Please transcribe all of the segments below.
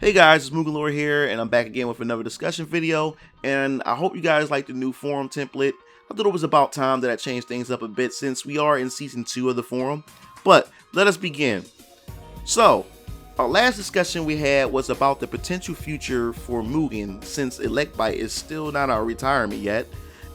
Hey guys, it's MugenLord here, and I'm back again with another discussion video, and I hope you guys like the new forum template. I thought it was about time that I changed things up a bit since we are in Season 2 of the forum, but let us begin. So, our last discussion we had was about the potential future for Mugen since Electbyte is still not our retirement yet,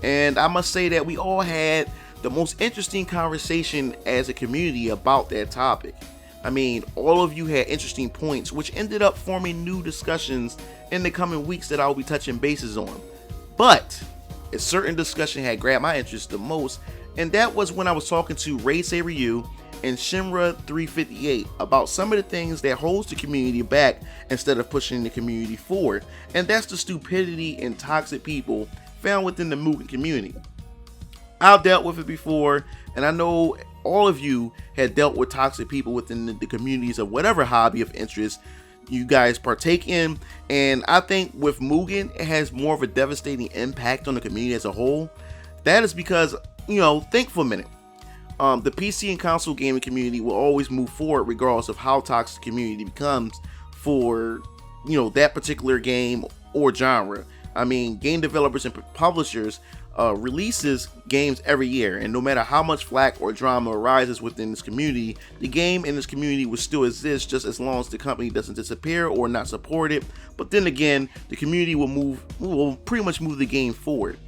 and I must say that we all had the most interesting conversation as a community about that topic. I mean, all of you had interesting points, which ended up forming new discussions in the coming weeks that I'll be touching bases on. But a certain discussion had grabbed my interest the most, and that was when I was talking to Rei-Seiryuu and Shinra358 about some of the things that holds the community back instead of pushing the community forward, and that's the stupidity and toxic people found within the Mugen community. I've dealt with it before, and I know all of you had dealt with toxic people within the communities of whatever hobby of interest you guys partake in, and I think with Mugen it has more of a devastating impact on the community as a whole. That is because, think for a minute. The PC and console gaming community will always move forward regardless of how toxic the community becomes for that particular game or genre. I mean, game developers and publishers releases games every year, and no matter how much flack or drama arises within this community, the game in this community will still exist just as long as the company doesn't disappear or not support it. But then again, the community will pretty much move the game forward.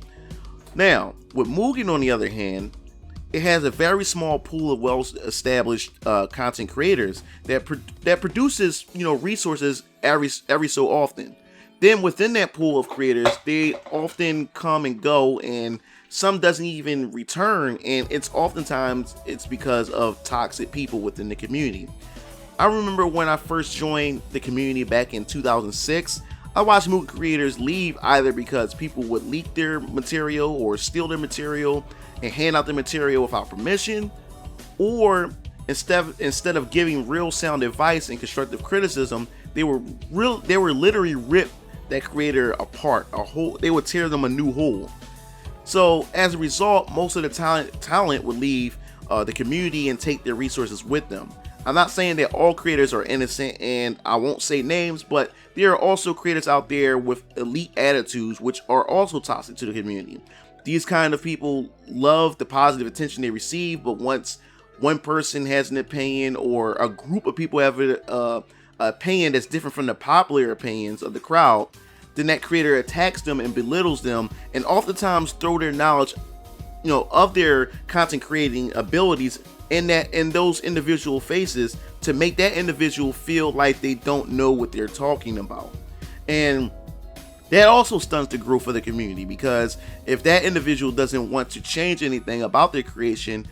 Now, with Mugen on the other hand, it has a very small pool of well-established content creators that produces resources every so often. Then within that pool of creators, they often come and go, and some doesn't even return, and it's because of toxic people within the community. I remember when I first joined the community back in 2006, I watched Mugen creators leave either because people would leak their material or steal their material and hand out the material without permission, or instead of giving real sound advice and constructive criticism, they were literally ripped that creator apart. They would tear them a new hole. So as a result, most of the talent would leave the community and take their resources with them. I'm not saying that all creators are innocent, and I won't say names, but there are also creators out there with elite attitudes which are also toxic to the community. These kind of people love the positive attention they receive, but once one person has an opinion or a group of people have an opinion that's different from the popular opinions of the crowd, then that creator attacks them and belittles them, and oftentimes throw their knowledge of their content creating abilities in those individual faces to make that individual feel like they don't know what they're talking about. And that also stunts the growth of the community, because if that individual doesn't want to change anything about their creation,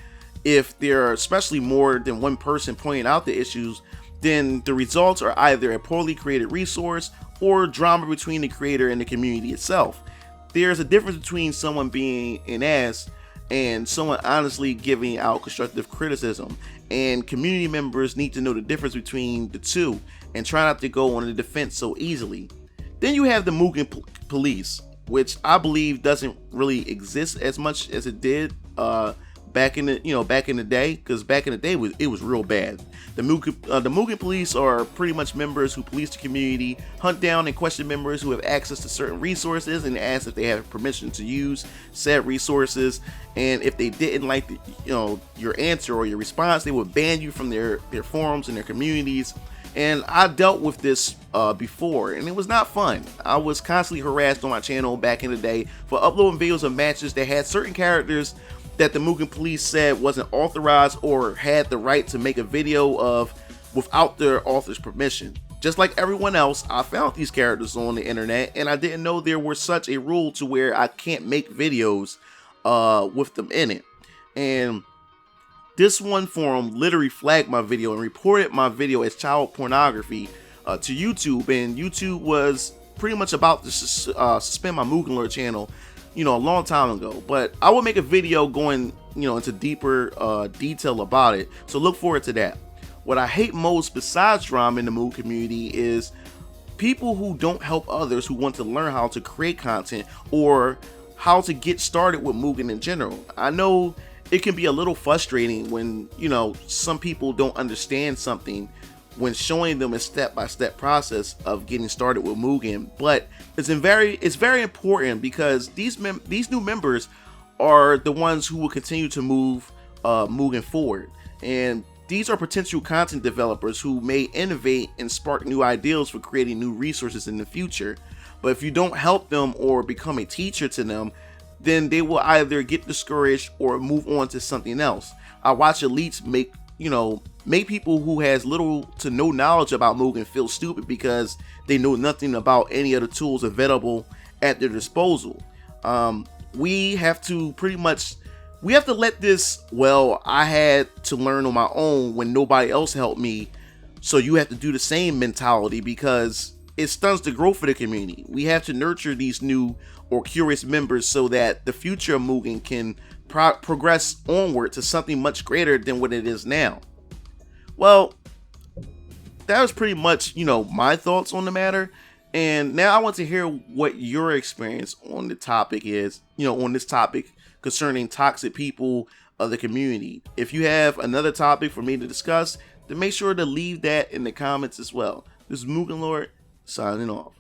if there are especially more than one person pointing out the issues, then the results are either a poorly created resource or drama between the creator and the community itself. There's a difference between someone being an ass and someone honestly giving out constructive criticism, and community members need to know the difference between the two and try not to go on the defense so easily. Then you have the Mugen Police, which I believe doesn't really exist as much as it did back in the day, because back in the day it was real bad. The Mugen Police are pretty much members who police the community, hunt down and question members who have access to certain resources, and ask if they have permission to use said resources. And if they didn't like your answer or your response, they would ban you from their forums and their communities. And I dealt with this before, and it was not fun. I was constantly harassed on my channel back in the day for uploading videos of matches that had certain characters that the Mugen Police said wasn't authorized or had the right to make a video of without their author's permission. Just like everyone else, I found these characters on the internet, and I didn't know there was such a rule to where I can't make videos with them in it. And this one forum literally flagged my video and reported my video as child pornography to YouTube, and YouTube was pretty much about to suspend my MugenLord channel a long time ago. But I will make a video going into deeper detail about it, so look forward to that. What I hate most besides drama in the Mugen community is people who don't help others who want to learn how to create content or how to get started with Mugen in general. I know it can be a little frustrating when some people don't understand something when showing them a step-by-step process of getting started with Mugen. But it's very important because these new members are the ones who will continue to move Mugen forward, and these are potential content developers who may innovate and spark new ideas for creating new resources in the future. But if you don't help them or become a teacher to them, then they will either get discouraged or move on to something else. I watch elites make people who has little to no knowledge about Mugen feel stupid because they know nothing about any of the tools available at their disposal. We have to let this, well, I had to learn on my own when nobody else helped me, so you have to do the same mentality, because it stunts the growth of the community. We have to nurture these new or curious members so that the future of Mugen can progress onward to something much greater than what it is now. Well, that was pretty much, my thoughts on the matter. And now I want to hear what your experience on the topic is, on this topic concerning toxic people of the community. If you have another topic for me to discuss, then make sure to leave that in the comments as well. This is MugenLord signing off.